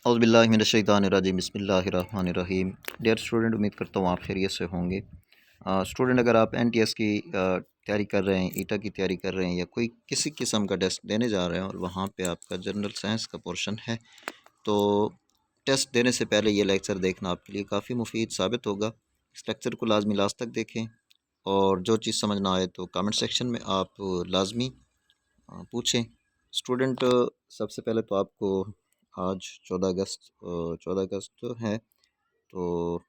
औज़ुबिल्लाहिमिनश्शैतानिर्रजीम बिस्मिल्लाहिर्रहमानिर्रहीम। Dear student, उम्मीद करता हूँ आप खैरियत से होंगे। स्टूडेंट, अगर आप एनटीएस की तैयारी कर रहे हैं, ईटा की तैयारी कर रहे हैं या कोई किसी किस्म का टेस्ट देने जा रहे हैं और वहाँ पे आपका जनरल साइंस का पोर्शन है, तो टेस्ट देने से पहले ये लेक्चर देखना आपके लिए काफ़ी मुफीद साबित होगा। इस लेक्चर को लाजमी लास्ट तक देखें और जो चीज़ समझ ना आए तो कमेंट सेक्शन में आप लाजमी पूछें। स्टूडेंट, सबसे पहले तो आपको आज 14 अगस्त है, तो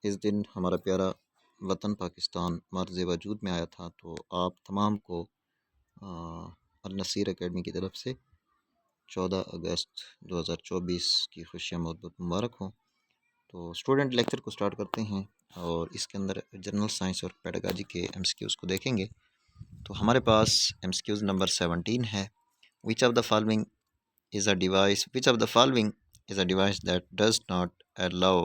इस दिन हमारा प्यारा वतन पाकिस्तान मर्ज़ वजूद में आया था। तो आप तमाम को अल नसीर एकेडमी की तरफ से 14 अगस्त 2024 की खुशियाँ बहुत बहुत मुबारक हों। तो स्टूडेंट, लेक्चर को स्टार्ट करते हैं और इसके अंदर जनरल साइंस और पेडागॉजी के एमसीक्यूज़ को देखेंगे। तो हमारे पास एमसीक्यूज़ नंबर 17 है। Which of the following is a device which of the following is a device that does not allow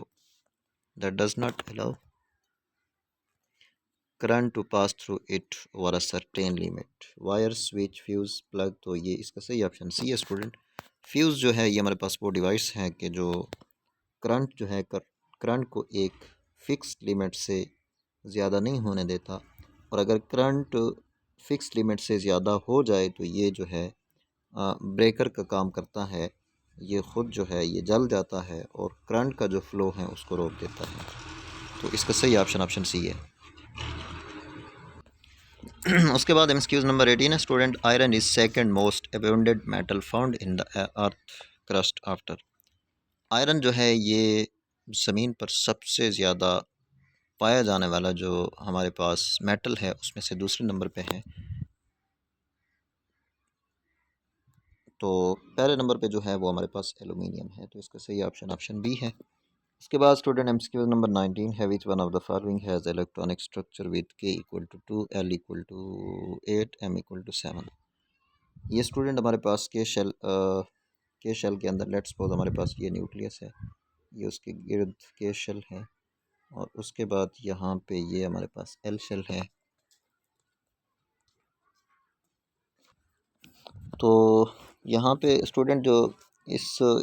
current to pass through it over a certain limit? Wire, switch, fuse, plug. तो ये इसका सही option C है student. Fuse जो है ये हमारे पास वो डिवाइस है कि जो करंट जो है करंट को एक फ़िक्स लिमिट से ज़्यादा नहीं होने देता, और अगर करंट फ़िक्स लिमिट से ज़्यादा हो जाए तो ये जो है ब्रेकर का काम करता है। ये ख़ुद जो है ये जल जाता है और करंट का जो फ़्लो है उसको रोक देता है। तो इसका सही ऑप्शन ऑप्शन सी है। उसके बाद एमसीक्यूज़ नंबर 18 है student. Iron is second most abundant metal found in the earth crust after. Iron जो है ये ज़मीन पर सबसे ज़्यादा पाया जाने वाला जो हमारे पास मेटल है उसमें से दूसरे नंबर पे है। तो पहले नंबर पे जो है वो हमारे पास एलुमिनियम है। तो इसका सही ऑप्शन ऑप्शन बी है। उसके बाद स्टूडेंट एमसीक्यू नंबर 19 है। Which one of the following has electronic structure with K equal to 2, L equal to 8, M equal to 7। ये स्टूडेंट हमारे पास के शेल के अंदर लेट्स सपोज हमारे पास ये न्यूक्लियस है, ये उसके गिर्द के शेल है, और उसके बाद यहाँ पे ये हमारे पास एल शेल है। तो यहाँ पे स्टूडेंट जो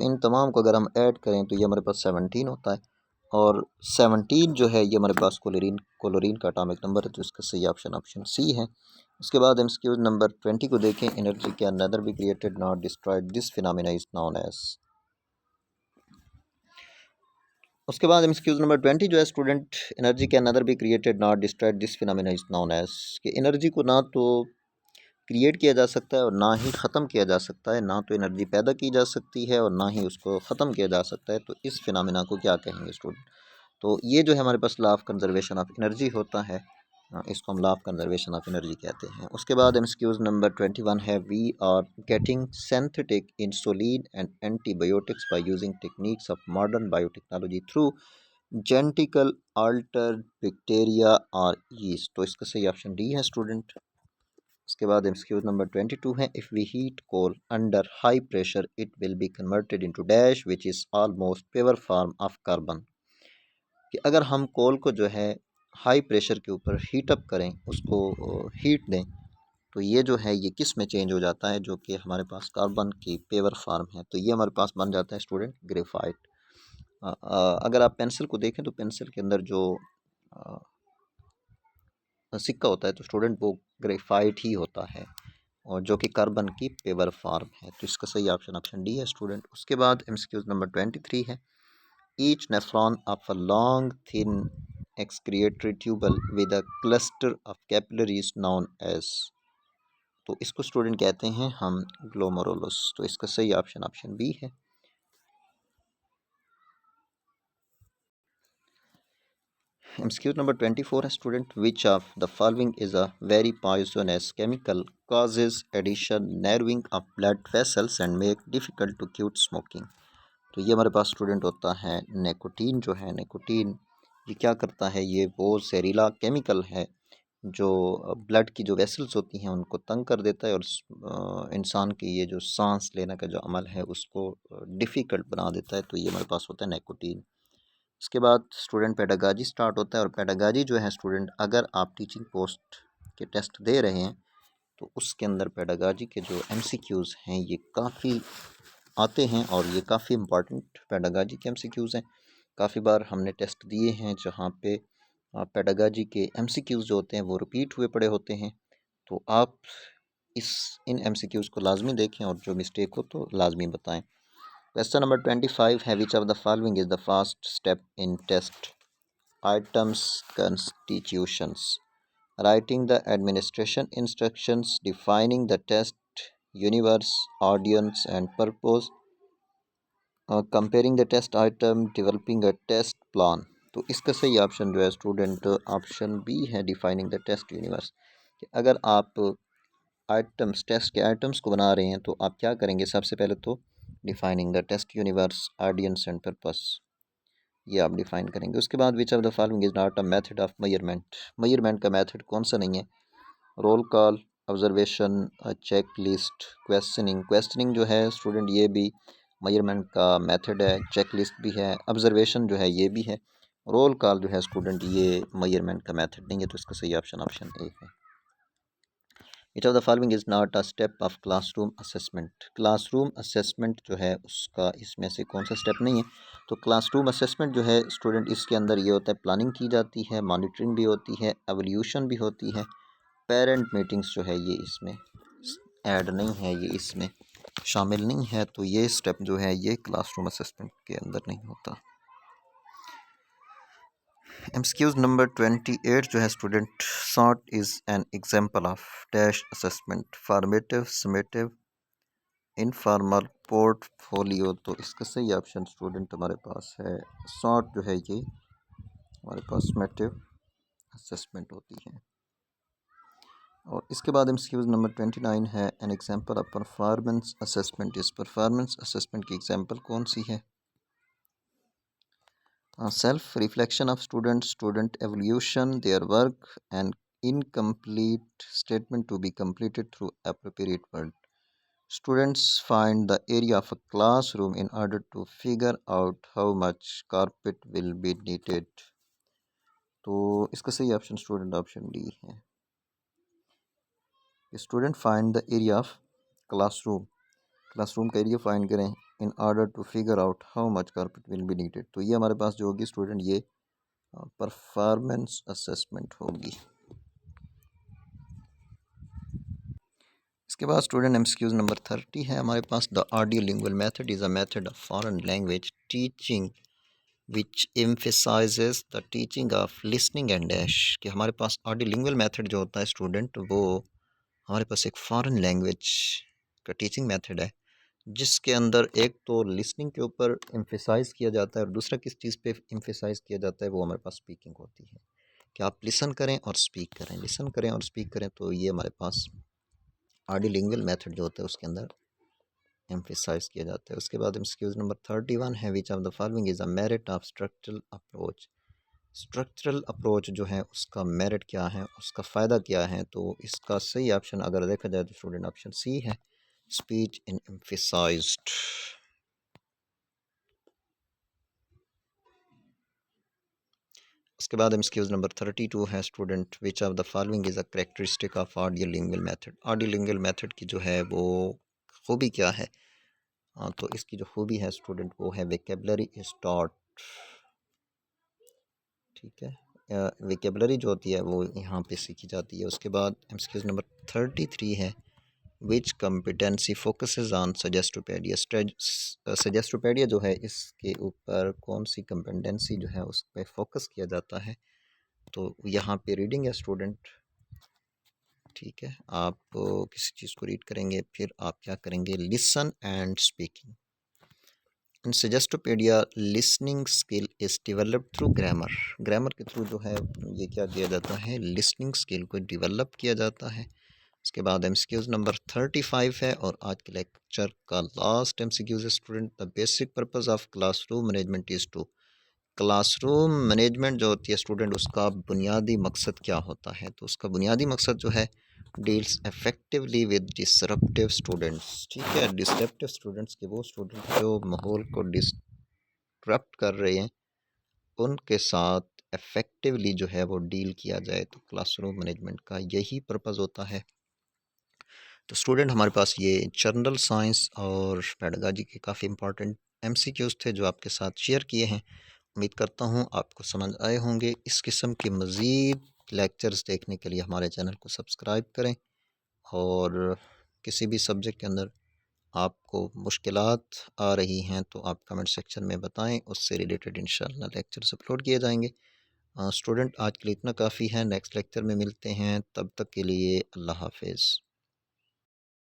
इन तमाम को अगर हम ऐड करें तो ये हमारे पास 17 होता है, और 17 जो है ये हमारे पास क्लोरीन का एटॉमिक नंबर है। तो इसका सही ऑप्शन ऑप्शन सी है। उसके बाद एमसीक्यू नंबर 20 को देखें। Energy can neither be created not destroyed, this phenomena is known as. उसके बाद एमसीक्यू नंबर 20 जो है student, energy can neither be created not destroyed, this phenomena is known as. कि एनर्जी को ना तो क्रिएट किया जा सकता है और ना ही ख़त्म किया जा सकता है, ना तो एनर्जी पैदा की जा सकती है और ना ही उसको ख़त्म किया जा सकता है। तो इस फिनोमेना को क्या कहेंगे स्टूडेंट? तो ये जो है हमारे पास law of conservation of energy होता है। इसको हम law of conservation of energy कहते हैं। उसके बाद एमसीक्यूज़ नंबर 21 है। We are getting synthetic insulin and antibiotics by using techniques of modern biotechnology through genetical altered bacteria और यीस्ट। तो इसका सही ऑप्शन डी है स्टूडेंट। उसके बाद एमसीक्यूज़ नंबर 22 है। If we heat coal under high pressure it will be converted into dash which is almost pure form of carbon. कि अगर हम कोल को जो है हाई प्रेशर के ऊपर हीटअप करें, उसको हीट दें, तो ये जो है ये किस में चेंज हो जाता है, जो कि हमारे पास कार्बन की पेवर फार्म है। तो ये हमारे पास बन जाता है स्टूडेंट ग्रेफाइट। अगर आप पेंसिल को देखें तो पेंसिल के अंदर जो सिक्का होता है तो स्टूडेंट वो ग्रेफाइट ही होता है, और जो कि कार्बन की पेवर फार्म है। तो इसका सही ऑप्शन ऑप्शन डी है स्टूडेंट। उसके बाद एमसीक्यूज़ नंबर 23 है। Each nephron of a long thin excretory tubule with a cluster of capillaries known as। तो इसको स्टूडेंट कहते हैं हम ग्लोमेरुलस। तो इसका सही ऑप्शन ऑप्शन बी है। एमसीक्यू नंबर 24 है student. Which of the following is a very poisonous chemical causes addition narrowing of blood vessels and make difficult to quit smoking. तो ये हमारे पास स्टूडेंट होता है निकोटीन। जो है निकोटीन ये क्या करता है, ये वो जहरीला केमिकल है जो ब्लड की जो वेसल्स होती हैं उनको तंग कर देता है, और इंसान की ये जो सांस लेने का जो अमल है उसको डिफ़िकल्ट बना देता है। तो ये हमारे पास होता है निकोटीन। इसके बाद स्टूडेंट पेडागाजी स्टार्ट होता है, और पेडागाजी जो है स्टूडेंट, अगर आप टीचिंग पोस्ट के टेस्ट दे रहे हैं तो उसके अंदर पेडागाजी के जो एमसीक्यूज़ हैं ये काफ़ी आते हैं और ये काफ़ी इम्पॉर्टेंट पेडागॉजी के एमसीक्यूज़ हैं। काफ़ी बार हमने टेस्ट दिए हैं जहाँ पे पेडागॉजी के एमसीक्यूज़ जो होते हैं वो रिपीट हुए पड़े होते हैं। तो आप इन एमसीक्यूज़ को लाजमी देखें और जो मिस्टेक हो तो लाजमी बताएं। क्वेश्चन नंबर 25 है, which of the following is the first step in test items constitutions, writing the administration instructions, defining the test universe, audience and purpose, comparing the test item, developing a test plan. तो इसका सही option जो है student option B है, defining the test universe. कि अगर आप items test के आइटम्स को बना रहे हैं तो आप क्या करेंगे, सबसे पहले तो defining the test universe, audience and purpose, ये आप डिफाइन करेंगे। उसके बाद which of the following is not a method of measurement, measurement का मेथड कौन सा नहीं है, roll call, observation, check list, questioning. Questioning जो है स्टूडेंट ये भी मेजरमेंट का मेथड है, चेक लिस्ट भी है, ऑब्जर्वेशन जो है ये भी है, रोल कॉल जो है स्टूडेंट ये मेजरमेंट का मेथड नहीं है। तो इसका सही ऑप्शन ऑप्शन ए है। Which of the following is not a step of classroom assessment, classroom assessment जो है उसका इसमें से कौन सा स्टेप नहीं है। तो क्लासरूम असेसमेंट जो है स्टूडेंट इसके अंदर ये होता है, प्लानिंग की जाती है, मॉनिटरिंग भी होती है, एवोल्यूशन भी होती है, पेरेंट मीटिंग्स जो है ये इसमें ऐड नहीं है, ये इसमें शामिल नहीं है। तो ये स्टेप जो है ये क्लासरूम असेसमेंट के अंदर नहीं होता। एमसीक्यूज नंबर 28 जो है student, sort is an example of dash assessment, formative, summative, informal, portfolio. तो इसका सही ऑप्शन स्टूडेंट हमारे पास है सॉर्ट जो है ये हमारे पास समेटिव असेसमेंट होती है। और इसके बाद एमसीक्यूज नंबर 29 है, an example of performance assessment, इस परफॉर्मेंस असेसमेंट की एग्जांपल कौन सी है। Self reflection of student, student evolution, their work and incomplete statement to be completed through appropriate word. Students find the area of a classroom in order to figure out how much carpet will be needed. तो इसका सही option student option D है। Student find the area of classroom, classroom का area find करें in order to figure out how much carpet will be needed. तो ये हमारे पास जो होगी स्टूडेंट ये परफॉर्मेंस असेसमेंट होगी। इसके बाद स्टूडेंट एमसीक्यूज नंबर 30 है हमारे पास, the audio lingual method is a method of foreign language teaching which emphasises the teaching of listening and dash. कि हमारे पास ऑडियो लिंगुअल मेथड जो होता है स्टूडेंट वो हमारे पास एक फॉरेन लैंग्वेज का टीचिंग मेथड है, जिसके अंदर एक तो लिसनिंग के ऊपर एम्फेसाइज किया जाता है और दूसरा किस चीज़ पे एम्फेसाइज किया जाता है, वो हमारे पास स्पीकिंग होती है कि आप लिसन करें और स्पीक करें, लिसन करें और स्पीक करें। तो ये हमारे पास ऑडियो लिंगुअल मेथड जो होता है उसके अंदर एम्फेसाइज किया जाता है। उसके बाद एमसीक्यूज नंबर 31 है, which of the following is a merit of structural approach, structural approach जो है उसका मेरिट क्या है, उसका फ़ायदा क्या है। तो इसका सही ऑप्शन अगर देखा जाए तो स्टूडेंट ऑप्शन सी है, स्पीच इन एम्फेसाइज्ड। उसके बाद एमसीक्यूज नंबर 32 है student, which of the following is a characteristic of audio lingual method, audio lingual method की जो है वो खूबी क्या है। तो इसकी जो खूबी है स्टूडेंट वो है वेकेबलरी इज टॉट, ठीक है, वेकेबलरी जो होती है वो यहाँ पे सीखी जाती है। उसके बाद एमसीक्यूज नंबर 33 है, विच कम्पिटेंसी फोकसेस ऑन सजेस्टोपेडिया, सजेस्टोपेडिया जो है इसके ऊपर कौन सी कम्पिटेंसी जो है उस पर फोकस किया जाता है। तो यहाँ पे रीडिंग है स्टूडेंट, ठीक है, आप किसी चीज़ को रीड करेंगे फिर आप क्या करेंगे, listen and speaking. In suggestopedia listening skill is developed through grammar, grammar के थ्रू जो है ये क्या किया जाता है, लिसनिंग स्किल को डेवलप किया जाता है। उसके बाद एमसीक्यूज नंबर 35 है और आज के लेक्चर का लास्ट एमसीक्यूज है student, the basic purpose of classroom management is to, classroom management जो होती है स्टूडेंट उसका बुनियादी मकसद क्या होता है। तो उसका बुनियादी मकसद जो है, deals effectively with disruptive students, ठीक है, डिसरप्टिव स्टूडेंट्स के वो स्टूडेंट जो माहौल को डिस्टरप्ट कर रहे हैं उनके साथ इफेक्टिवली जो है वो डील किया जाए। तो क्लासरूम मैनेजमेंट का यही पर्पज़ होता है। तो स्टूडेंट हमारे पास ये जनरल साइंस और पेडागॉजी के काफ़ी इंपॉर्टेंट एमसीक्यूज़ थे जो आपके साथ शेयर किए हैं। उम्मीद करता हूँ आपको समझ आए होंगे। इस किस्म के मज़ीद लेक्चर्स देखने के लिए हमारे चैनल को सब्सक्राइब करें, और किसी भी सब्जेक्ट के अंदर आपको मुश्किलात आ रही हैं तो आप कमेंट सेक्शन में बताएं, उससे रिलेटेड इंशाअल्लाह लेक्चर्स अपलोड किए जाएंगे। स्टूडेंट आज के लिए इतना काफ़ी है, नेक्स्ट लेक्चर में मिलते हैं, तब तक के लिए अल्लाह हाफिज़।